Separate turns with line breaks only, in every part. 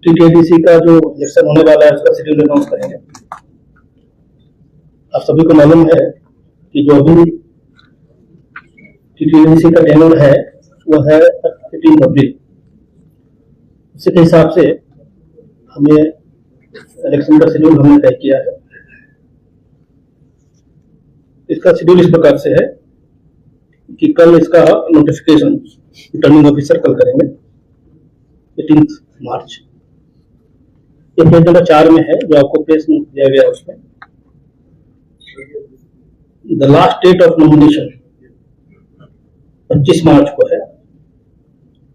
TTADC का जो election होने वाला है उसका शेड्यूल अनाउंस करेंगे। आप सभी को मालूम है कि जो अभी टीटीएडीसी का टेन्योर है वो है 18 अप्रैल। उसी के हिसाब से हमें इलेक्शन का शेड्यूल हमने तय किया है। इसका शेड्यूल इस प्रकार से है कि कल इसका नोटिफिकेशन रिटर्निंग ऑफिसर कल करेंगे 18 मार्च। ये पेज नंबर 4 में है जो आपको प्रेस में दिया गया है। उसमें the last date of nomination 25 March को है।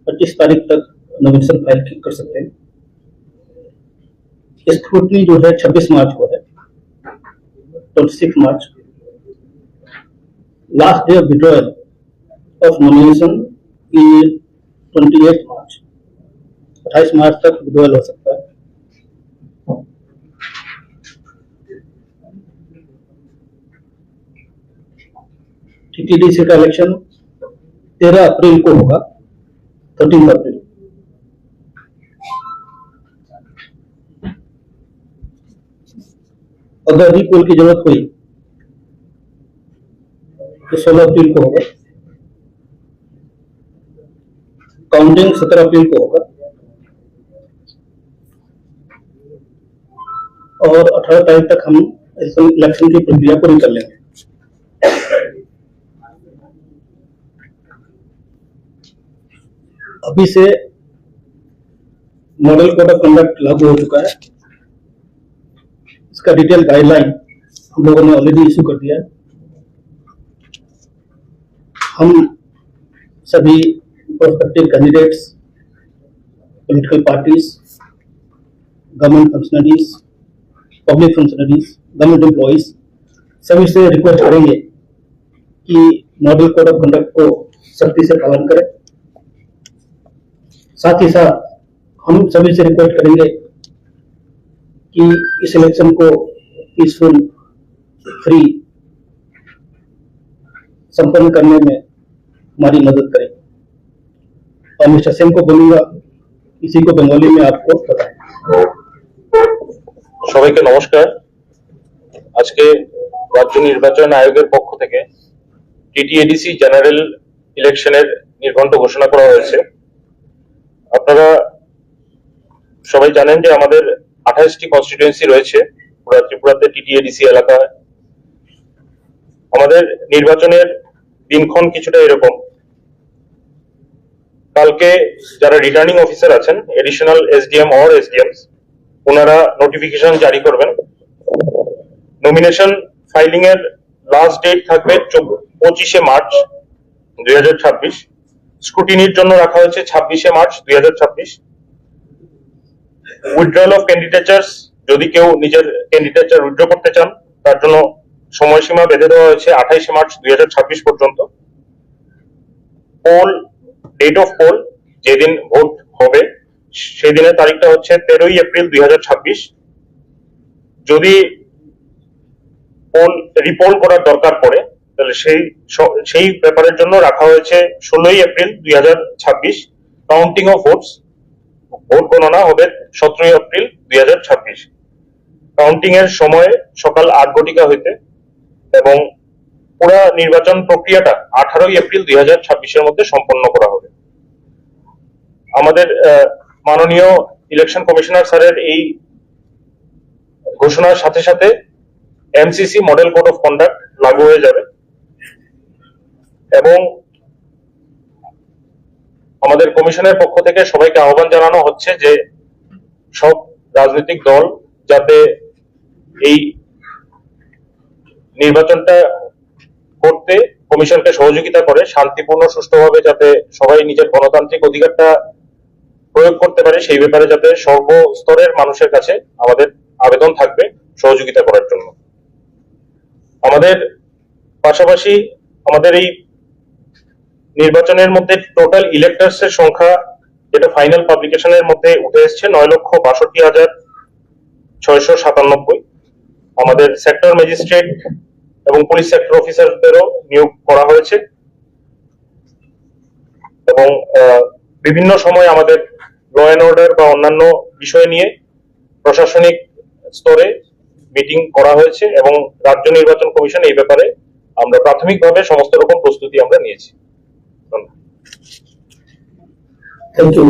25 तारीख तक नॉमिनेशन फाइल कर सकते हैं। स्क्रूटनी जो है 26 मार्च को है, 26 March. Last day of withdrawal of nomination is 28 March. 28 March तक विड्रॉयल हो सकता है। टीटीडीसी का इलेक्शन 13 अप्रैल को होगा, 13 अप्रैल। अगर रिपोल की जरूरत हुई तो 16 अप्रैल को होगा। काउंटिंग 17 अप्रैल को होगा और 18 तारीख तक हम इलेक्शन की प्रक्रिया पूरी कर लेंगे। अभी से मॉडल कोड ऑफ कंडक्ट लागू हो चुका है। इसका डिटेल गाइडलाइन हम लोगों ने ऑलरेडी इशू कर दिया है। हम सभी prospective candidates, political parties, government functionaries, public functionaries, government employees सभी से रिक्वेस्ट करेंगे कि मॉडल कोड ऑफ कंडक्ट को सख्ती से पालन करें। साथ ही साथ हम सभी से रिक्वेस्ट करेंगे कि इस इलेक्शन को पीसफुल, फ्री संपन्न करने में हमारी मदद करें। और मिस्टर सिंह को बोलूंगा इसी को बंगाली में आपको बताएं।
সবাইকে নমস্কার। আজকে রাজ্য নির্বাচন আয়োগের পক্ষ থেকে টিটিএডিসি জেনারেল ইলেকশনের নির্ঘণ্ট ঘোষণা করা হয়েছে। আপনারা সবাই জানেন যে আমাদের 28টি কনস্টিটিউয়েন্সি রয়েছে পুরো ত্রিপুরাতে টিটিএডিসি এলাকায়। আমাদের নির্বাচনের দিনক্ষণ কিছুটা এরকম। কালকে যারা রিটার্নিং অফিসার আছেন, এডিশনাল এসডিএম অর এসডিএমস, ওনারা নোটিফিকেশন জারি করবেন। নমিনেশন ফাইলিং এর লাস্ট ডেট থাকবে 25 মার্চ 2026। স্ক্রুটিনির জন্য রাখা হয়েছে 26 মার্চ 2026। উইথড্রয়াল অফ ক্যান্ডিডেচার্স, যদি কেউ নিজের ক্যান্ডিডেচার উইথড্র করতে চান তার জন্য সময়সীমা বেঁধে দেওয়া হয়েছে 28 মার্চ 2026 পর্যন্ত। পোল, ডেট অফ পোল, যেদিন ভোট হবে সেই দিনের তারিখটা হচ্ছে 13 এপ্রিল 2026। যদি পোল রিপোল করার দরকার পড়ে তাহলে সেই ব্যাপারের জন্য রাখা হয়েছে 16 April 2026। Counting of votes, vote গণনা হবে 17 এপ্রিল 2026। কাউন্টিং এর সময় সকাল 8 ঘটিকা হইতে এবং পুরো নির্বাচন প্রক্রিয়াটা 18 এপ্রিল 2026 এর মধ্যে সম্পন্ন করা হবে। আমাদের মাননীয় ইলেকশন কমিশনার স্যারের এই ঘোষণার সাথে সাথে MCC model code of conduct লাগু হয়ে যাবে এবং আমাদের কমিশনের পক্ষ থেকে সবাইকে আহ্বান জানানো হচ্ছে যে সব রাজনৈতিক দল যাতে এই নির্বাচনটা করতে কমিশনকে সহযোগিতা করে, শান্তিপূর্ণ সুষ্ঠুভাবে যাতে সবাই নিজের গণতান্ত্রিক অধিকারটা প্রয়োগ করতে পারে সেই ব্যাপারে যাতে সর্বস্তরের মানুষের কাছে আমাদের আবেদন থাকবে সহযোগিতা করার জন্য। আমাদের পাশাপাশি আমাদের এই নির্বাচনের মধ্যে টোটাল ইলেক্টরস এর সংখ্যা যেটা ফাইনাল পাবলিকেশনের মধ্যে উঠে এসেছে 9,62,697। আমাদের সেক্টর ম্যাজিস্ট্রেট এবং পুলিশ সেক্টর অফিসারদেরও নিয়োগ করা হয়েছে এবং বিভিন্ন সময় আমাদের ল অ্যান্ড অর্ডার বা অন্যান্য বিষয় নিয়ে প্রশাসনিক স্তরে মিটিং করা হয়েছে এবং রাজ্য নির্বাচন কমিশন এই ব্যাপারে আমরা প্রাথমিকভাবে সমস্ত রকম প্রস্তুতি আমরা নিয়েছি। ধন্যবাদ।
Thank you.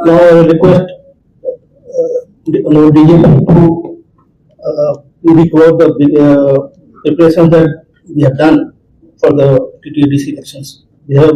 Now I will request DGP to report the preparations that we have done for the TTDC elections. We have